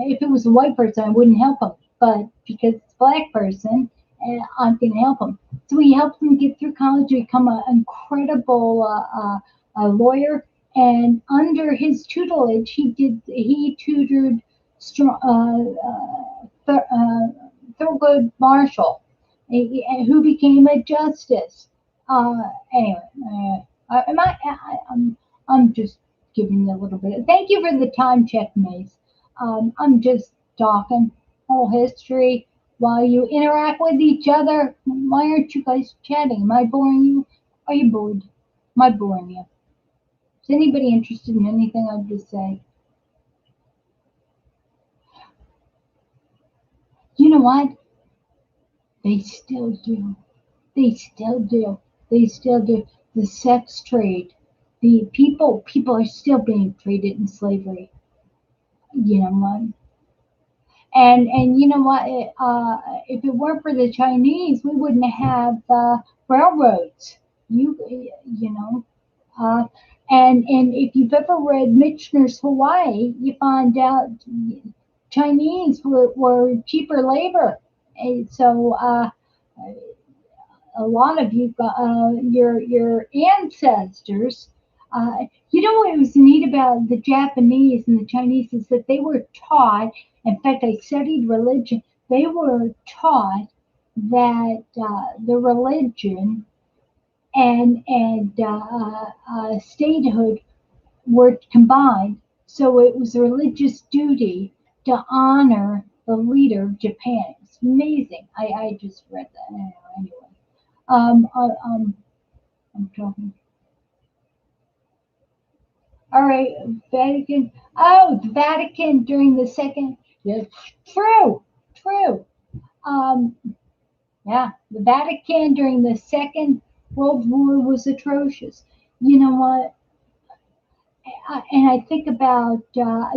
if it was a white person, I wouldn't help him. But because it's a black person, I'm going to help him. So he helped him get through college, become an incredible lawyer. And under his tutelage, he tutored Thurgood Marshall, who became a justice. Anyway, I'm just giving you a little bit. Thank you for the time check, Mace. I'm just talking whole history while you interact with each other. Why aren't you guys chatting? Am I boring you? Are you bored? Am I boring you? Is anybody interested in anything I've just said? You know what? They still do. They still do. They still do. The sex trade. The people are still being traded in slavery. You know what? And you know what? If it weren't for the Chinese, we wouldn't have railroads. You know. Uh, and if you've ever read Michener's Hawaii, you find out Chinese were cheaper labor. And so a lot of you, your ancestors. You know what was neat about the Japanese and the Chinese is that they were taught. In fact, I studied religion. They were taught that the religion and statehood were combined. So it was a religious duty to honor the leader of Japan. It's amazing. I just read that anyway. Um, I, um, I'm talking. All right, Vatican. Oh, the Vatican during the second. Yes, true, true. Um, Yeah, the Vatican during the Second World War was atrocious. You know what? And I think about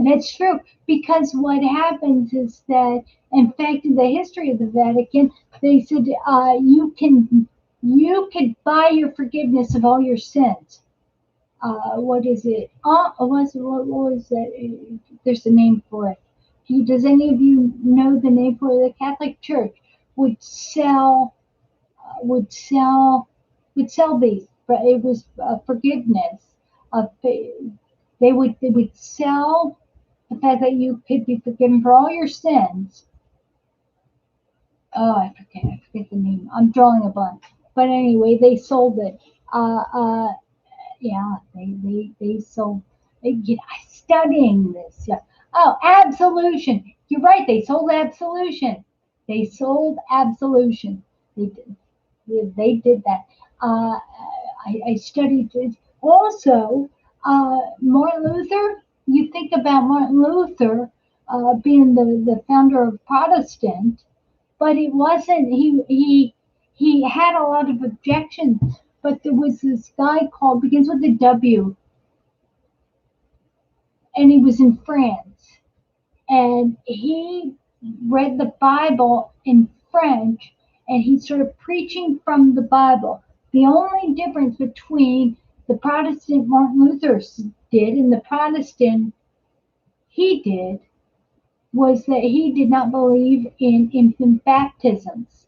that's true because what happens is that, in fact, in the history of the Vatican, they said you can buy your forgiveness of all your sins. What is it? What was that? There's a name for it. Does any of you know the name for it? The Catholic Church would sell would sell would sell these, but it was forgiveness. Of they would sell the fact that you could be forgiven for all your sins. Oh, I forget the name. I'm drawing a blank. But anyway, they sold it. Yeah, they sold. Studying this. Yeah. Oh, absolution. You're right. They sold absolution. They sold absolution. They did. They did that. Uh, I studied it. Also, Martin Luther. You think about Martin Luther being the founder of Protestant, but it wasn't. He had a lot of objections. But there was this guy called begins with a W, and he was in France, and he read the Bible in French, and he started preaching from the Bible. The only difference between the Protestant Martin Luther did and the Protestant he did was that he did not believe in infant baptisms.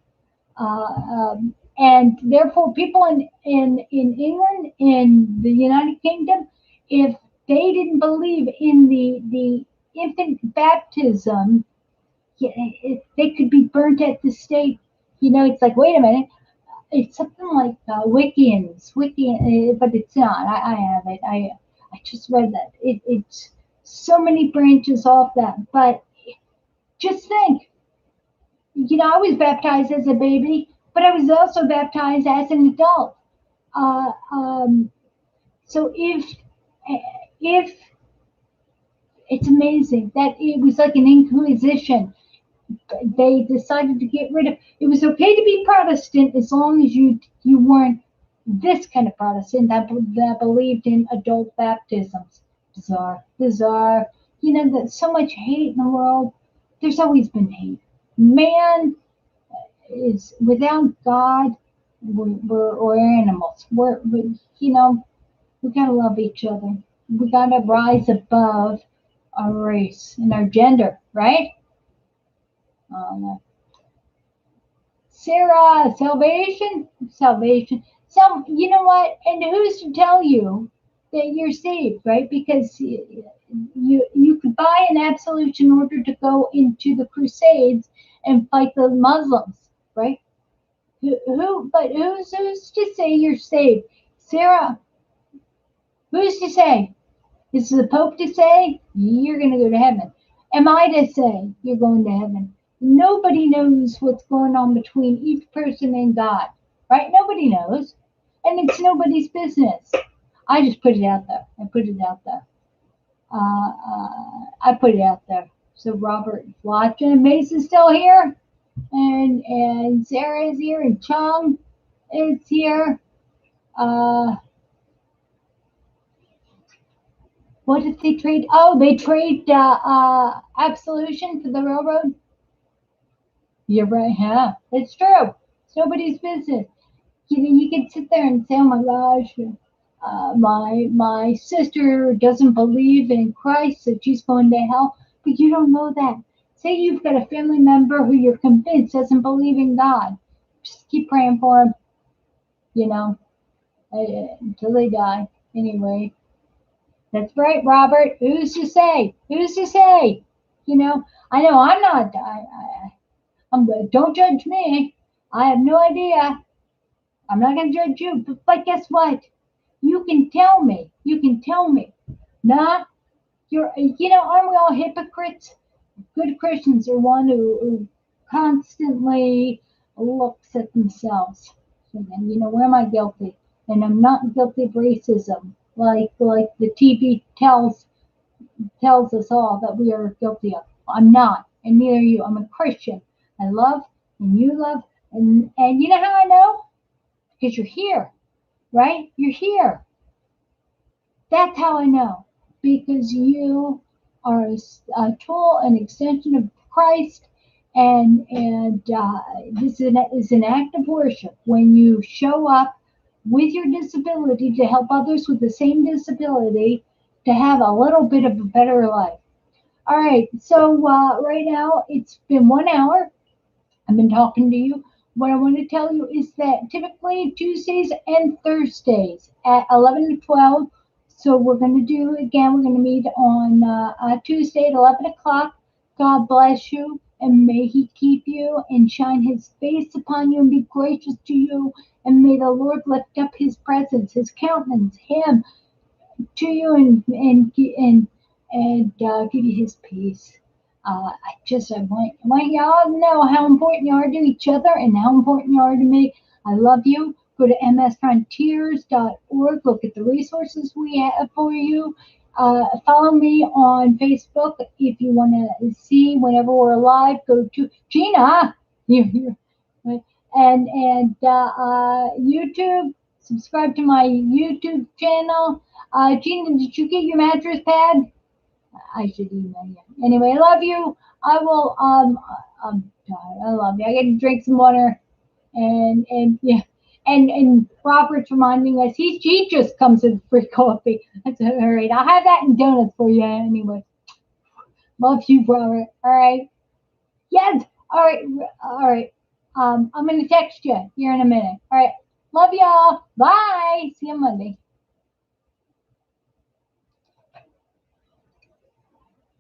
And therefore, people in England, in the United Kingdom, if they didn't believe in the infant baptism, they could be burnt at the stake. It's like, wait a minute, it's something like but it's not. I have it. I just read that. It's so many branches off that. But just think, I was baptized as a baby, but I was also baptized as an adult. Uh, um, so if it's amazing that it was like an inquisition, they decided to get rid of. It was okay to be Protestant as long as you weren't this kind of Protestant that believed in adult baptisms. Bizarre, bizarre. That so much hate in the world. There's always been hate. Man is without God, we're animals. We gotta love each other. We gotta rise above our race and our gender, right? Sarah, salvation, salvation. So you know what? And who's to tell you that you're saved, right? Because you could buy an absolution in order to go into the Crusades and fight the Muslims, right? But who's to say you're saved? Sarah, who's to say? Is the Pope to say you're going to go to heaven? Am I to say you're going to heaven? Nobody knows what's going on between each person and God, right? Nobody knows. And it's nobody's business. I just put it out there. I put it out there. I put it out there. So Robert is watching. Mason's still here. And Sarah is here. And Chung is here. Uh, what did they trade? Oh, they trade absolution for the railroad. You're right, yeah, it's true. It's nobody's business. You can sit there and say, "Oh my gosh, my sister doesn't believe in Christ, so she's going to hell," but you don't know that. Say you've got a family member who you're convinced doesn't believe in God. Just keep praying for him, you know, until they die. Anyway, that's right, Robert. Who's to say? Who's to say? I know I'm not. I'm good. Don't judge me. I have no idea. I'm not going to judge you. But guess what? You can tell me. You can tell me. Nah, aren't we all hypocrites? Good Christians are one who constantly looks at themselves. And, where am I guilty? And I'm not guilty of racism, like the TV tells us all that we are guilty of. I'm not, and neither are you. I'm a Christian. I love, and you love, And you know how I know? Because you're here, right? You're here. That's how I know. Because you are a tool, an extension of Christ, and this is an act of worship when you show up with your disability to help others with the same disability to have a little bit of a better life. All right, so right now it's been 1 hour. I've been talking to you. What I want to tell you is that typically Tuesdays and Thursdays at 11 to 12. So we're going to do again, we're going to meet on Tuesday at 11 o'clock. God bless you and may He keep you and shine His face upon you and be gracious to you. And may the Lord lift up His presence, His countenance, Him to you and give you His peace. I want y'all to know how important you are to each other and how important you are to me. I love you. Go to msfrontiers.org. Look at the resources we have for you. Follow me on Facebook if you want to see whenever we're live. Go to Gina. And YouTube. Subscribe to my YouTube channel. Gina, did you get your mattress pad? I should email you. Anyway, I love you. I will. I love you. I got to drink some water, and yeah, and Robert's reminding us he just comes in free coffee. That's all right. I'll have that in donuts for you anyway. Love you, Robert. All right. Yes. All right. All right. I'm gonna text you here in a minute. All right. Love y'all. Bye. See you Monday.